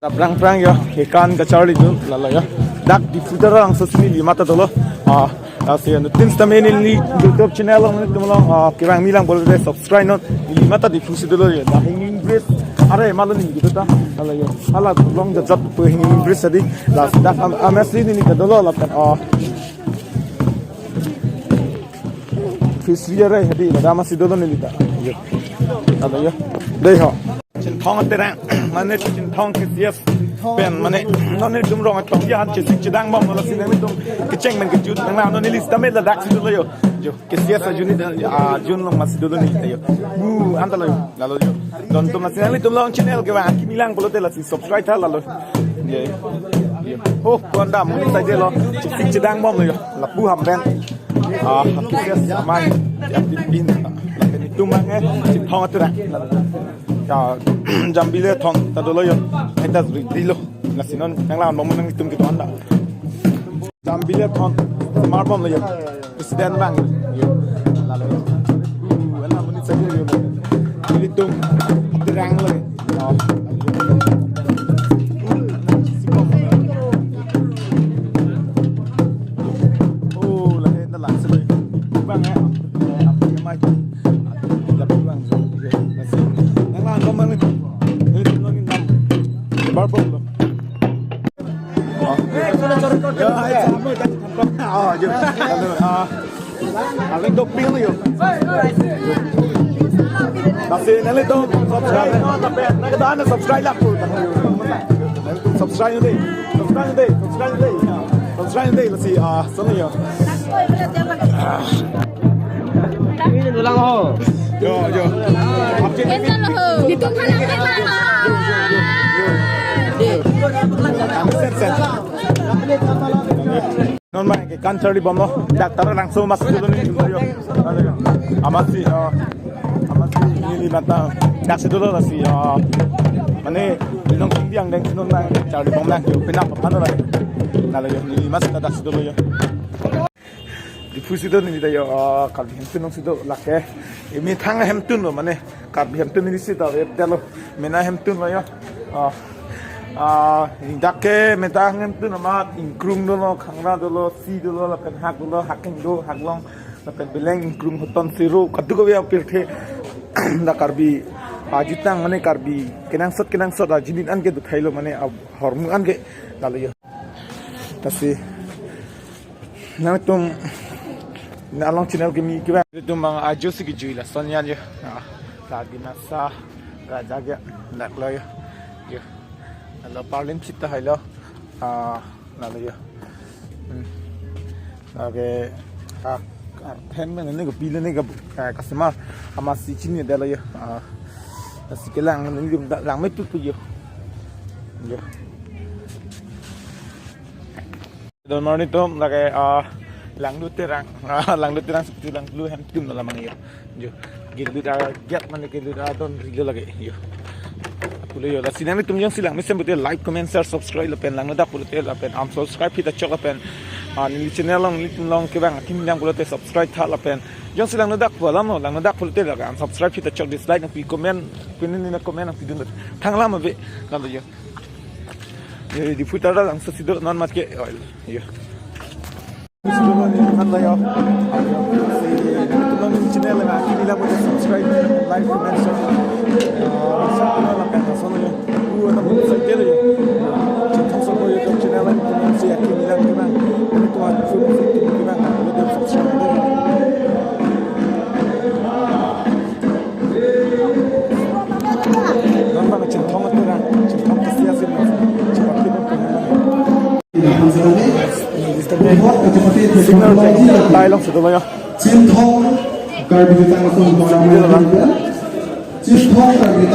Perang perang yo, ikan kacau itu lalu yo. Dak di futer orang sesini lima tu dulu. Asyik nutin stamina ini YouTube channel orang itu malang kirang milang boleh deh subscribe not lima tu di fusi dulu yo. Dah ini Inggris, ada malu ni gitu ta. Lalu yo, halat long jatuh tu ini Inggris tadi. Las dak amesli ini tu dulu lapan fusi ada hadi. Dah masih dulu ni ta. Yo, lalu yo, deh ho. Thong terang, mana thong kesias, pen mana, nonnya cuma orang thong ya, cedang bom, kalau sini itu keceng men kejut, nang nonnya list kami dah dak situ yo, jo kesias aja ni, jun long masih dulu ni, yo, antara yo, lalu yo, don tu masih ni tu long channel ke bang, kimilang kalau telah si subscribe lah lalu, yo, oh konda mungkin saja lo, cedang bom yo, lapu hampen, kesias amai, yang dipin, itu mana, thong terang. Jambilnya thong tadi lo yo, kita dilo, nasi non yang lain mau nang hitung gitu anda. Jambilnya thong smart bomb lo yo, presiden bang yo, lalu yo, enak menit saja yo, hitung terang lo yo. Oh, lah ini dah langsung yo, bang ya, apa yang macam, lebih bang yo, nasi. Ngomong itu nongin nam barbel lo. Aling doping lo yo. Masih nanti tu subscribe, tapi nanti dah anda subscribe lah pun. Subscribe nanti, subscribe nanti, lasi sana yo. Ini tulang ho. Yo. Itu mana non mai ke kan cari bom lo daktar langsung masuk dulu ni yo amasi ini mata dak dulu lah si mana nong yang deng non mai cari bom lah yo pina apa lah lalu yo ini masuk dak dulu yo difusi dulu ni yo kalau hemtun nong situ lake ini thang hemtun lo mana kalau hemtun ini situ lo mena hemtun lo yo indake metang itu nama ingkrung dulu, kangra dulu, si dulu, lapen hak dulu, haking dulu, haklong, lapen beleng ingkrung hutan siru, kadu kau yang pilih, dah karbi, ajitang mana karbi, kenang sot, ajinin an ke tu thailand mana hormon an ke, lalu ya, tapi, nama tu, nalong channel kami kira itu mang ajo sih kejual lah, soalnya je, lagi nasa, raja nak lo ya. Kalau parlim kita hello, lalu ya, lagi pen ni ke pilih ni ke customer, amat si cini dah lah ya, si kelang ni lang macam tu ya, ya. Dan mana tu lagi lang lu terang seperti lang lu hempun dalam mana ya, gitu dah get mana gitu dah don rilu lagi ya. Pulih yo, sini ni tumjang silang, mesti betul like, comment, share, subscribe, lepen lang nada pulih lepen subscribe kita cok lepen, ni channel lang kebang, kim yang pulih subscribe thal lepen, jang silang nada pulih no, lang nada pulih lepen subscribe kita cok dislike, nanti comment, pinin ni comment nanti dulu, thang lama be, nanti yo, di futar lang sesido non mat ke oil, yo. Sesido ni kan lah yo, si channel lang, kini lang boleh subscribe, like, comment, share. Signal tayo lang sa dulo. Cintong, garbage tayo sa dulo. Cintong, garbage